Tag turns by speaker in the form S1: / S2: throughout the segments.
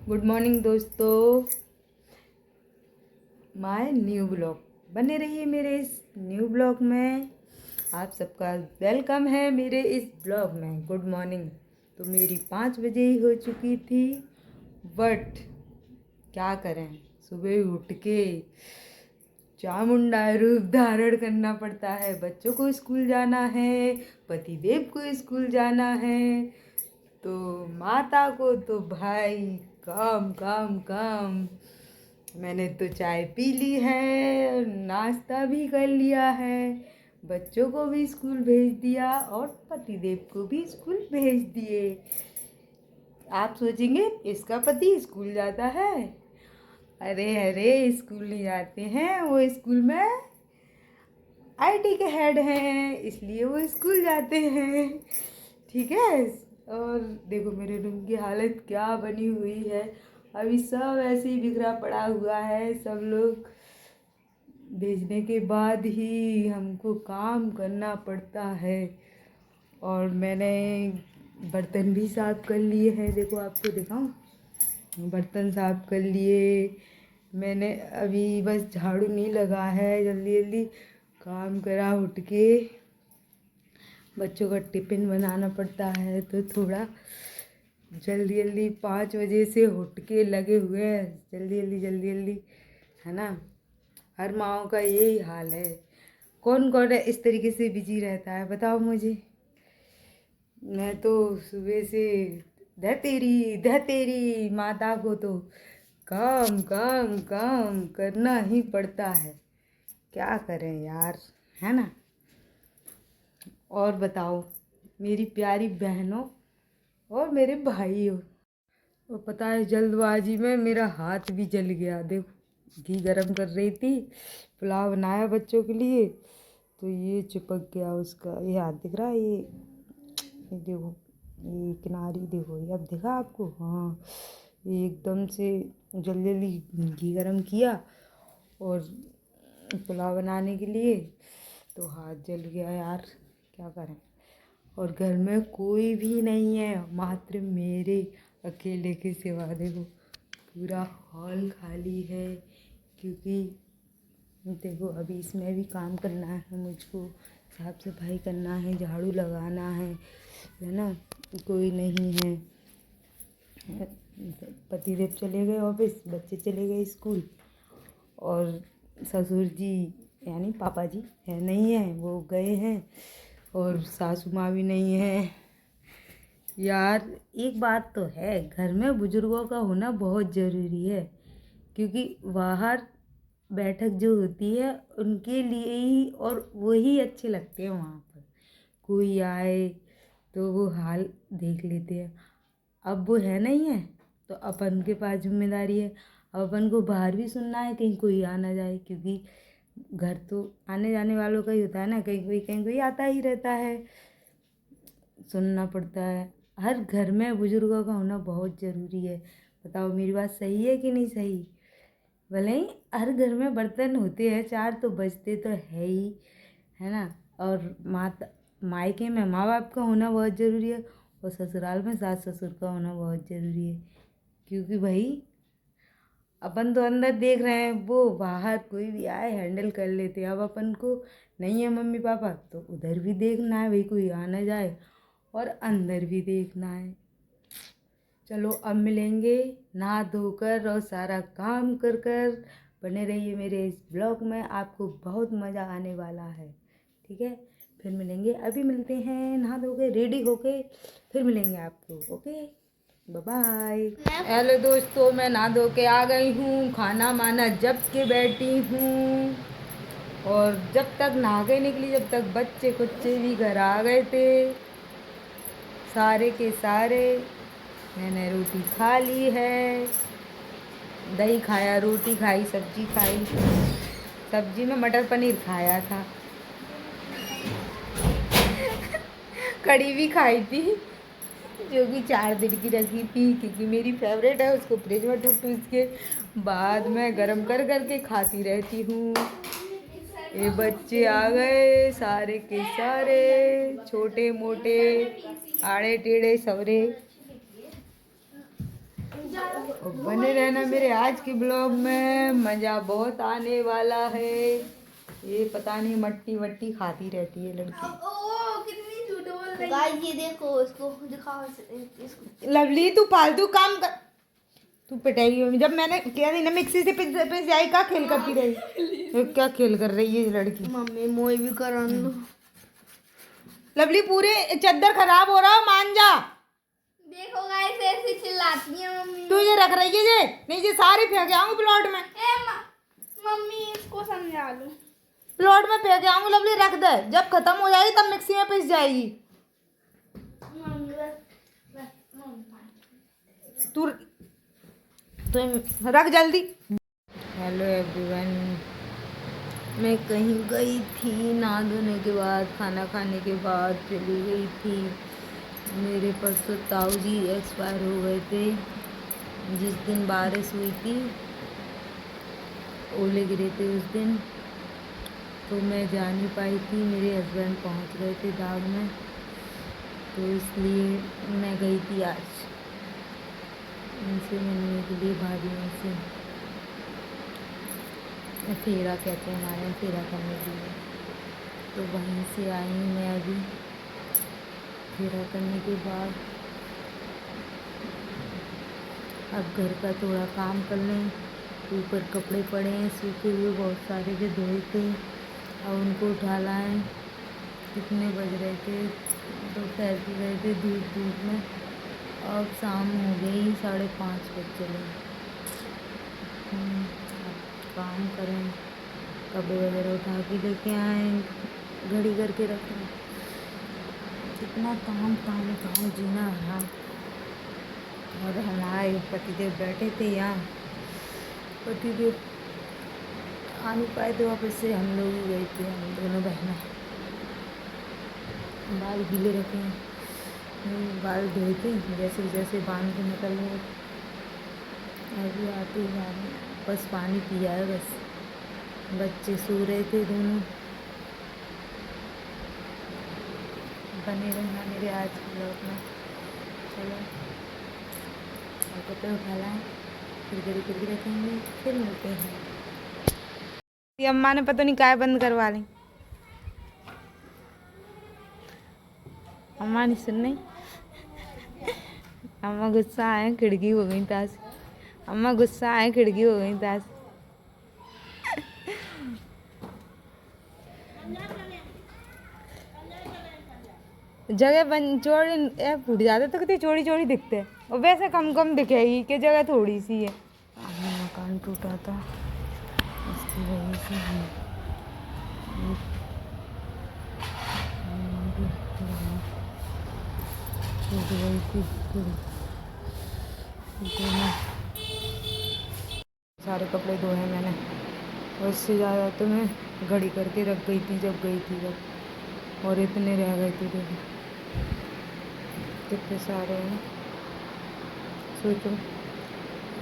S1: Good morning दोस्तों। My new blog बने रहिए मेरे इस न्यू ब्लॉग में। आप सबका वेलकम है मेरे इस ब्लॉग में। गुड मॉर्निंग तो मेरी 5 बजे ही हो चुकी थी, बट क्या करें, सुबह उठ के चामुंडा रूप धारण करना पड़ता है। बच्चों को स्कूल जाना है, पतिदेव को स्कूल जाना है, तो माता को तो भाई काम काम काम। मैंने तो चाय पी ली है, नाश्ता भी कर लिया है, बच्चों को भी स्कूल भेज दिया और पतिदेव को भी स्कूल भेज दिए। आप सोचेंगे इसका पति स्कूल जाता है? अरे अरे, स्कूल नहीं जाते हैं, वो स्कूल में आईटी के हेड हैं, इसलिए वो स्कूल जाते हैं। ठीक है। और देखो मेरे रूम की हालत क्या बनी हुई है। अभी सब ऐसे ही बिखरा पड़ा हुआ है। सब लोग भेजने के बाद ही हमको काम करना पड़ता है। और मैंने बर्तन भी साफ कर लिए हैं। देखो आपको दिखाऊं, बर्तन साफ कर लिए मैंने। अभी बस झाड़ू नहीं लगा है, जल्दी जल्दी काम करा उठ के। बच्चों का टिफ़िन बनाना पड़ता है तो थोड़ा जल्दी जल्दी 5 बजे से उठ के लगे हुए हैं। जल्दी जल्दी जल्दी जल्दी, है ना। हर माँओं का यही हाल है। कौन कौन इस तरीके से बिजी रहता है बताओ मुझे। मैं तो सुबह से धतेरी तेरी माता को तो काम काम काम करना ही पड़ता है। क्या करें यार, है ना। और बताओ मेरी प्यारी बहनों और मेरे भाइयों। और पता है जल्दबाजी में मेरा हाथ भी जल गया। देखो घी गरम कर रही थी, पुलाव बनाया बच्चों के लिए, तो ये चिपक गया उसका। ये हाथ दिख रहा है, ये देखो, ये किनारी देखो, ये अब दिखा आपको? हाँ, ये एकदम से जल्दी जल्दी घी गरम किया और पुलाव बनाने के लिए, तो हाथ जल गया यार, क्या करें। और घर में कोई भी नहीं है, मात्र मेरे अकेले के सिवा। देखो पूरा हॉल खाली है, क्योंकि देखो अभी इसमें भी काम करना है मुझको, साफ सफाई करना है, झाड़ू लगाना है ना। कोई नहीं है। पतिदेव चले गए ऑफिस, बच्चे चले गए स्कूल, और ससुर जी यानी पापा जी है नहीं है, वो गए हैं, और सासू माँ भी नहीं है। यार एक बात तो है, घर में बुजुर्गों का होना बहुत ज़रूरी है, क्योंकि बाहर बैठक जो होती है उनके लिए ही, और वही अच्छे लगते हैं। वहाँ पर कोई आए तो वो हाल देख लेते हैं। अब वो है नहीं है, तो अपन के पास जिम्मेदारी है। अब अपन को बाहर भी सुनना है, कहीं कोई आ ना जाए, क्योंकि घर तो आने जाने वालों का ही होता है ना, कहीं कोई आता ही रहता है, सुनना पड़ता है। हर घर में बुजुर्गों का होना बहुत ज़रूरी है। बताओ मेरी बात सही है कि नहीं सही? भले ही हर घर में बर्तन होते हैं, चार तो बजते तो है ही, है ना। और माता मायके में माँ बाप का होना बहुत ज़रूरी है, और ससुराल में सास ससुर का होना बहुत ज़रूरी है, क्योंकि भाई अपन तो अंदर देख रहे हैं, वो बाहर कोई भी आए हैंडल कर लेते हैं। अब अपन को नहीं है मम्मी पापा, तो उधर भी देखना है भाई, कोई आ ना जाए, और अंदर भी देखना है। चलो अब मिलेंगे नहा धोकर और सारा काम कर कर। बने रहिए मेरे इस ब्लॉग में, आपको बहुत मज़ा आने वाला है। ठीक है, फिर मिलेंगे। अभी मिलते हैं नहा धो के रेडी होके, फिर मिलेंगे आपको। Okay, bye bye. हेलो दोस्तों, मैं नहा धो के आ गई हूँ, खाना माना जब के बैठी हूँ। और जब तक नहा के निकली, जब तक बच्चे कुच्चे भी घर आ गए थे, सारे के सारे। मैंने रोटी खा ली है, दही खाया, रोटी खाई, सब्जी खाई। सब्जी में मटर पनीर खाया था, कड़ी भी खाई थी, जो कि 4 दिन की रखी थी, क्योंकि मेरी फेवरेट है। उसको फ्रिज में टूट के बाद में गरम कर करके खाती रहती हूँ। ये बच्चे आ गए सारे के सारे, छोटे मोटे, आड़े टेढ़े सवरे। और बने रहना मेरे आज के ब्लॉग में, मज़ा बहुत आने वाला है। ये पता नहीं मट्टी वट्टी खाती रहती है लड़की।
S2: कितनी झूठ बोल रही है। गाइस ये देखो, इसको दिखाओ इसको।
S1: लवली तू फालतू काम कर, तू पिटाई। जब मैंने किया थी ना मिक्सी से पिस जाई, क्या खेल करती रही? ये क्या खेल कर रही है ये लड़की?
S2: मम्मी मोई भी करा दो।
S1: लवली पूरे चद्दर खराब हो रहा है, मान जा।
S2: देखो गाइस ऐसे चिल्लाती है मम्मी।
S1: तू ये रख रही है ये नहीं, ये सारी फेंक आऊंगी प्लॉट में।
S2: मम्मी इसको समझा लो।
S1: प्लॉट में फेंक आऊंगी लवली, रख दे। जब खत्म हो जाएगी तब मिक्सी में पिस जाएगी। तू रख जल्दी। हेलो एवरीवन, मैं कहीं गई थी, नहा धोने के बाद, खाना खाने के बाद चली गई थी। मेरे परसों ताऊ जी एक्सपायर हो गए थे। जिस दिन बारिश हुई थी, ओले गिरे थे उस दिन, तो मैं जा नहीं पाई थी। मेरे हस्बैंड पहुंच गए थे दाग में, तो इसलिए मैं गई थी आज उनसे मिलने के लिए, भाभियों से। फेरा कहते हैं हमारे यहाँ, फेरा करने के लिए। तो वहीं से आई हूँ मैं अभी। फेरा करने के बाद अब घर का थोड़ा काम कर लें। ऊपर कपड़े पड़े हैं सूखे हुए बहुत सारे, जो धोए थे, और उनको उठा लाएँ। कितने बज रहे थे, दोपहर के गए थे धूप में, अब शाम हो गई, 5:30 बज चले। काम करें, कपड़े वगैरह उठा के लेके आए, घड़ी करके रखें। कितना काम काम काम जीना रहा। और हमारे पतिदेव बैठे थे यहाँ, पतिदेव आ नहीं पाए थे वापस से, हम लोग ही गए थे, हम दोनों बहनें। बाल गीले रखे हैं, बाल धोए थे, जैसे जैसे बांध के निकल गए। अभी आते ही बस पानी पिया है बस। बच्चे सो रहे थे दोनों। बने रहना मेरे आज के ब्लॉग में। चलो कपड़े उठा लाएँ, फिर घड़ी करके रखेंगे, फिर मिलते हैं। ये अम्मा ने पता नहीं काय बंद करवा ली। अम्मा नहीं सुन रही। अम्मा गुस्सा आए, खिड़की हो गई ताश। अम्मा गुस्सा आए, खिड़की हो गई ताश। जगह बन चौड़ी फूट जाते तो कितनी चौड़ी चौड़ी दिखते हैं, और वैसे कम कम दिखेगी कि जगह थोड़ी सी है। मकान टूटा था, इसकी वजह से टूट गई थी। सारे कपड़े धोए हैं मैंने, और इससे ज़्यादा तो मैं घड़ी करके रख गई थी जब गई थी जब, और इतने रह गए थे। देखो कितने सारे हैं। सोचो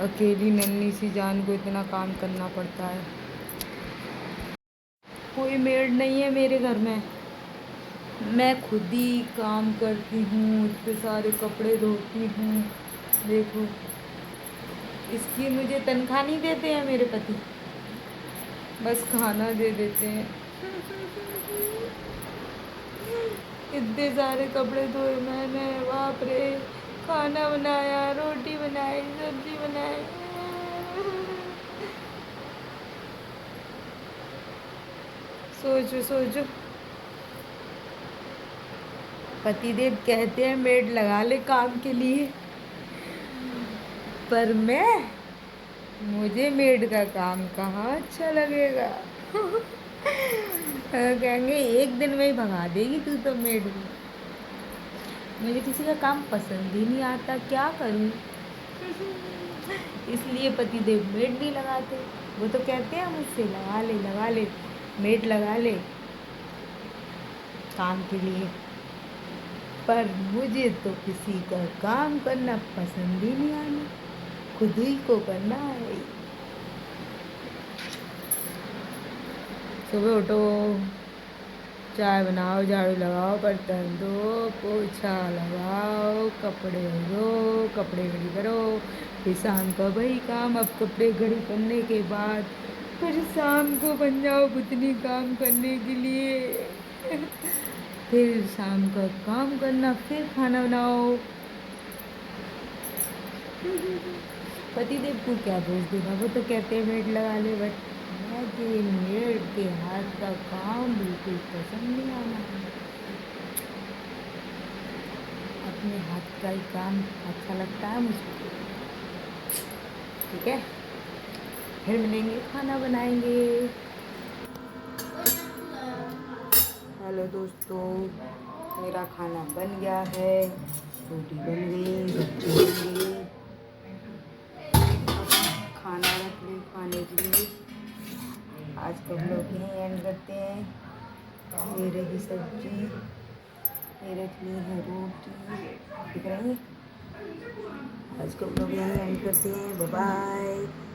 S1: अकेली नन्ही सी जान को इतना काम करना पड़ता है। कोई मेड नहीं है मेरे घर में, मैं खुद ही काम करती हूँ, इतने सारे कपड़े धोती हूँ। देखो इसकी मुझे तनख्वाह नहीं देते हैं मेरे पति, बस खाना दे देते हैं। इतने सारे कपड़े धोए मैंने, बाप रे। खाना बनाया, रोटी बनाई, सब्जी बनाई। सोचो सोचो, पतिदेव कहते हैं मेड लगा ले काम के लिए, पर मुझे मेड का काम कहाँ अच्छा लगेगा। कहेंगे एक दिन में ही भगा देगी तू तो मेड को। मुझे किसी का काम पसंद ही नहीं आता, क्या करूं। इसलिए पतिदेव मेड नहीं लगाते। वो तो कहते हैं मुझसे लगा ले मेड लगा ले काम के लिए, पर मुझे तो किसी का काम करना पसंद ही नहीं आना, खुद ही को करना है। सुबह उठो, चाय बनाओ, झाड़ू लगाओ, बर्तन धो, पोछा लगाओ, कपड़े धो, कपड़े घड़ी करो, फिर शाम का वही काम। अब कपड़े घड़ी करने के बाद फिर शाम को बन जाओ बुतनी काम करने के लिए। फिर शाम का काम करना, फिर खाना बनाओ। पतिदेव को क्या दोष देना, वो तो कहते हैं मेड लगा ले, बट मुझे मेड के हाथ का काम बिल्कुल पसंद नहीं आना है। अपने हाथ का ही काम अच्छा लगता है मुझको। ठीक है, फिर मिलेंगे, खाना बनाएंगे। हेलो दोस्तों, मेरा खाना बन गया है, रोटी बन गई, सब्जी बन गई, खाना रख ली खाने के लिए। आज का व्लॉग यहीं एंड करते हैं। ये रही सब्जी, ये रखनी है रोटी, दिख रही है। आज का व्लॉग यहीं एंड करते हैं। Bye bye.